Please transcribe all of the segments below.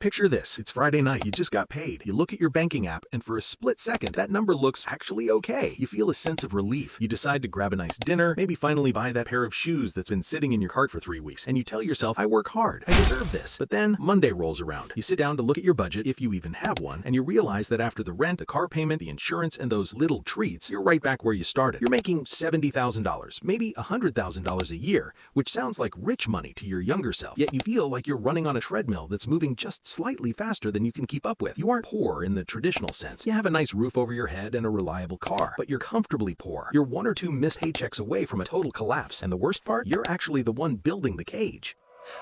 Picture this, it's Friday night, you just got paid. You look at your banking app, and for a split second, that number looks actually okay. You feel a sense of relief. You decide to grab a nice dinner, maybe finally buy that pair of shoes that's been sitting in your cart for 3 weeks, and you tell yourself, I work hard, I deserve this. But then, Monday rolls around. You sit down to look at your budget, if you even have one, and you realize that after the rent, the car payment, the insurance, and those little treats, you're right back where you started. You're making $70,000, maybe $100,000 a year, which sounds like rich money to your younger self, yet you feel like you're running on a treadmill that's moving just slightly faster than you can keep up with. You aren't poor in the traditional sense. You have a nice roof over your head and a reliable car, but you're comfortably poor. You're 1 or 2 missed paychecks away from a total collapse, and the worst part, you're actually the one building the cage.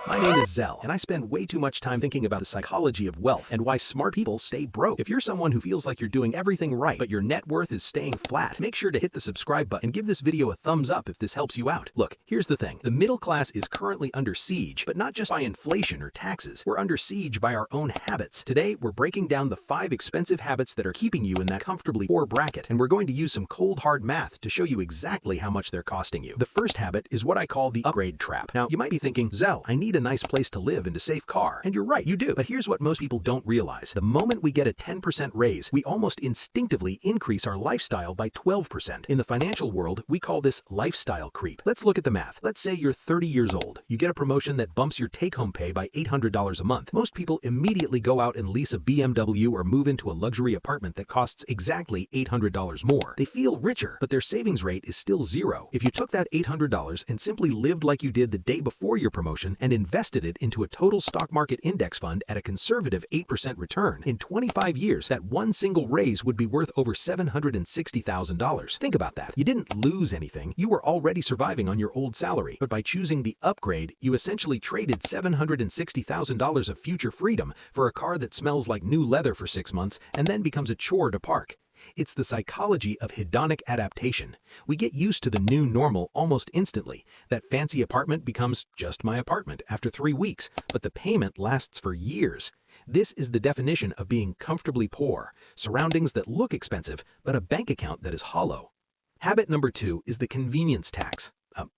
My name is Zell, and I spend way too much time thinking about the psychology of wealth and why smart people stay broke. If you're someone who feels like you're doing everything right, but your net worth is staying flat, make sure to hit the subscribe button and give this video a thumbs up if this helps you out. Look, here's the thing. The middle class is currently under siege, but not just by inflation or taxes. We're under siege by our own habits. Today, we're breaking down the 5 expensive habits that are keeping you in that comfortably poor bracket, and we're going to use some cold hard math to show you exactly how much they're costing you. The first habit is what I call the upgrade trap. Now, you might be thinking, Zell, I need a nice place to live and a safe car. And you're right, you do. But here's what most people don't realize. The moment we get a 10% raise, we almost instinctively increase our lifestyle by 12%. In the financial world, we call this lifestyle creep. Let's look at the math. Let's say you're 30 years old. You get a promotion that bumps your take-home pay by $800 a month. Most people immediately go out and lease a BMW or move into a luxury apartment that costs exactly $800 more. They feel richer, but their savings rate is still 0. If you took that $800 and simply lived like you did the day before your promotion and invested it into a total stock market index fund at a conservative 8% return, in 25 years, that one single raise would be worth over $760,000. Think about that. You didn't lose anything. You were already surviving on your old salary. But by choosing the upgrade, you essentially traded $760,000 of future freedom for a car that smells like new leather for 6 months and then becomes a chore to park. It's the psychology of hedonic adaptation. We get used to the new normal almost instantly. That fancy apartment becomes just my apartment after 3 weeks, but the payment lasts for years. This is the definition of being comfortably poor, surroundings that look expensive, but a bank account that is hollow. Habit number 2 is the convenience tax.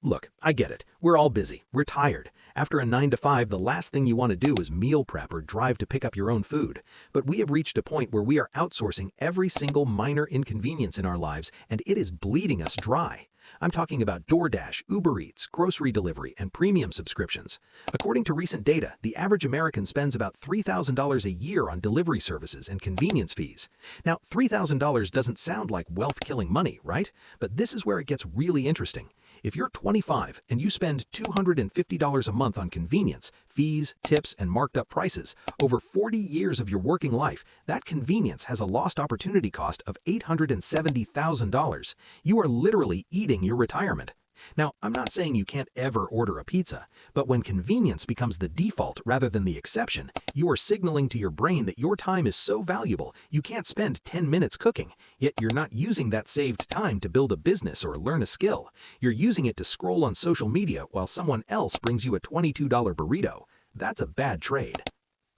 Look, I get it. We're all busy. We're tired. After a 9 to 5, the last thing you want to do is meal prep or drive to pick up your own food. But we have reached a point where we are outsourcing every single minor inconvenience in our lives, and it is bleeding us dry. I'm talking about DoorDash, Uber Eats, grocery delivery, and premium subscriptions. According to recent data, the average American spends about $3,000 a year on delivery services and convenience fees. Now, $3,000 doesn't sound like wealth-killing money, right? But this is where it gets really interesting. If you're 25 and you spend $250 a month on convenience, fees, tips, and marked up prices, over 40 years of your working life, that convenience has a lost opportunity cost of $870,000. You are literally eating your retirement. Now, I'm not saying you can't ever order a pizza, but when convenience becomes the default rather than the exception, you are signaling to your brain that your time is so valuable you can't spend 10 minutes cooking, yet you're not using that saved time to build a business or learn a skill. You're using it to scroll on social media while someone else brings you a $22 burrito. That's a bad trade.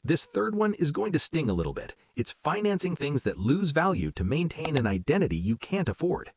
This third one is going to sting a little bit. It's financing things that lose value to maintain an identity you can't afford.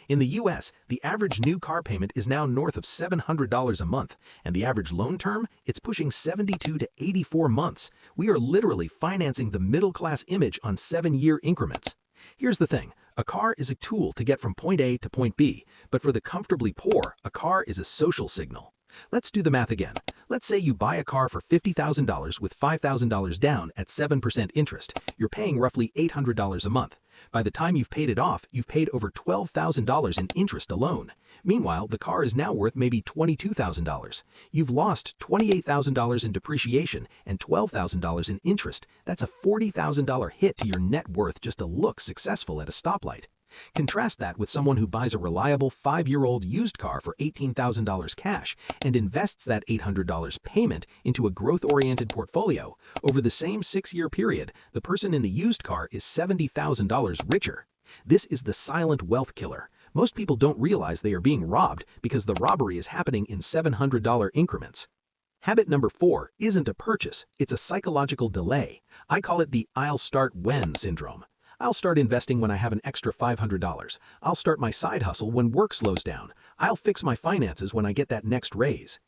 In the US, the average new car payment is now north of $700 a month, and the average loan term, it's pushing 72 to 84 months. We are literally financing the middle-class image on 7-year increments. Here's the thing. A car is a tool to get from point A to point B, but for the comfortably poor, a car is a social signal. Let's do the math again. Let's say you buy a car for $50,000 with $5,000 down at 7% interest. You're paying roughly $800 a month. By the time you've paid it off, you've paid over $12,000 in interest alone. Meanwhile, the car is now worth maybe $22,000. You've lost $28,000 in depreciation and $12,000 in interest. That's a $40,000 hit to your net worth just to look successful at a stoplight. Contrast that with someone who buys a reliable 5-year-old used car for $18,000 cash and invests that $800 payment into a growth-oriented portfolio. Over the same 6-year period, the person in the used car is $70,000 richer. This is the silent wealth killer. Most people don't realize they are being robbed because the robbery is happening in $700 increments. Habit number 4 isn't a purchase, it's a psychological delay. I call it the "I'll start when" syndrome. I'll start investing when I have an extra $500. I'll start my side hustle when work slows down. I'll fix my finances when I get that next raise.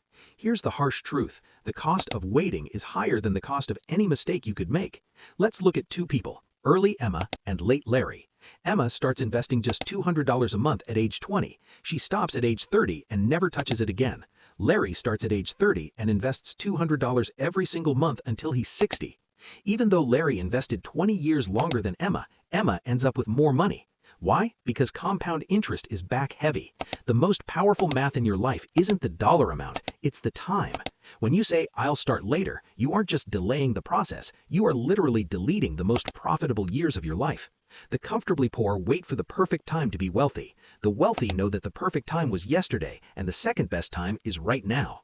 Here's the harsh truth. The cost of waiting is higher than the cost of any mistake you could make. Let's look at two people, early Emma and late Larry. Emma starts investing just $200 a month at age 20. She stops at age 30 and never touches it again. Larry starts at age 30 and invests $200 every single month until he's 60. Even though Larry invested 20 years longer than Emma, Emma ends up with more money. Why? Because compound interest is back heavy. The most powerful math in your life isn't the dollar amount, it's the time. When you say, "I'll start later," you aren't just delaying the process, you are literally deleting the most profitable years of your life. The comfortably poor wait for the perfect time to be wealthy. The wealthy know that the perfect time was yesterday, and the second best time is right now.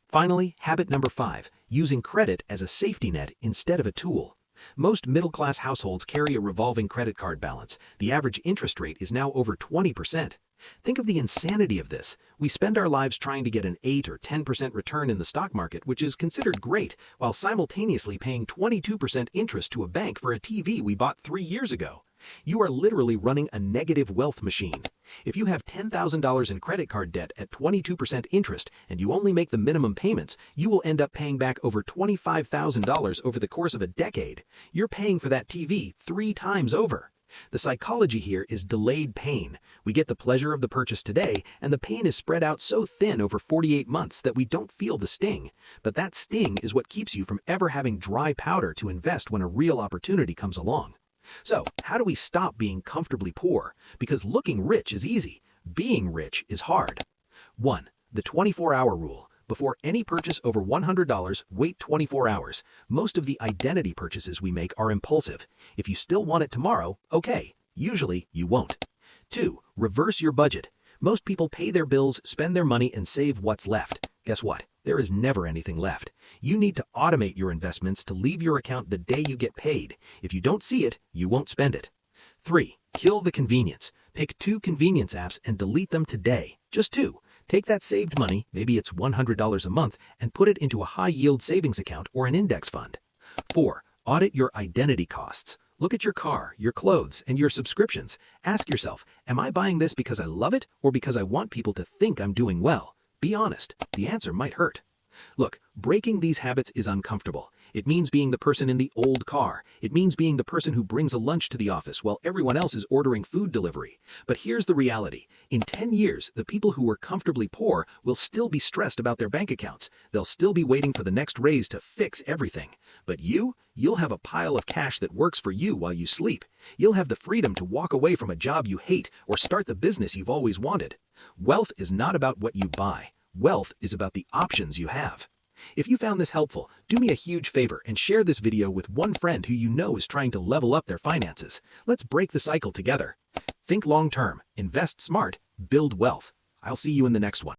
Finally, habit number 5, using credit as a safety net instead of a tool. Most middle-class households carry a revolving credit card balance. The average interest rate is now over 20%. Think of the insanity of this. We spend our lives trying to get an 8 or 10% return in the stock market, which is considered great, while simultaneously paying 22% interest to a bank for a TV we bought 3 years ago. You are literally running a negative wealth machine. If you have $10,000 in credit card debt at 22% interest and you only make the minimum payments, you will end up paying back over $25,000 over the course of a decade. You're paying for that TV 3 times over. The psychology here is delayed pain. We get the pleasure of the purchase today, and the pain is spread out so thin over 48 months that we don't feel the sting. But that sting is what keeps you from ever having dry powder to invest when a real opportunity comes along. So, how do we stop being comfortably poor? Because looking rich is easy. Being rich is hard. 1. The 24-hour rule. Before any purchase over $100, wait 24 hours. Most of the identity purchases we make are impulsive. If you still want it tomorrow, okay. Usually, you won't. 2. Reverse your budget. Most people pay their bills, spend their money, and save what's left. Guess what? There is never anything left. You need to automate your investments to leave your account the day you get paid. If you don't see it, you won't spend it. 3. Kill the convenience. Pick 2 convenience apps and delete them today. Just 2. Take that saved money, maybe it's $100 a month, and put it into a high-yield savings account or an index fund. 4. Audit your identity costs. Look at your car, your clothes, and your subscriptions. Ask yourself, am I buying this because I love it or because I want people to think I'm doing well? Be honest, the answer might hurt. Look, breaking these habits is uncomfortable. It means being the person in the old car. It means being the person who brings a lunch to the office while everyone else is ordering food delivery. But here's the reality. In 10 years, the people who were comfortably poor will still be stressed about their bank accounts. They'll still be waiting for the next raise to fix everything. But you'll have a pile of cash that works for you while you sleep. You'll have the freedom to walk away from a job you hate or start the business you've always wanted. Wealth is not about what you buy. Wealth is about the options you have. If you found this helpful, do me a huge favor and share this video with one friend who you know is trying to level up their finances. Let's break the cycle together. Think long-term, invest smart, build wealth. I'll see you in the next one.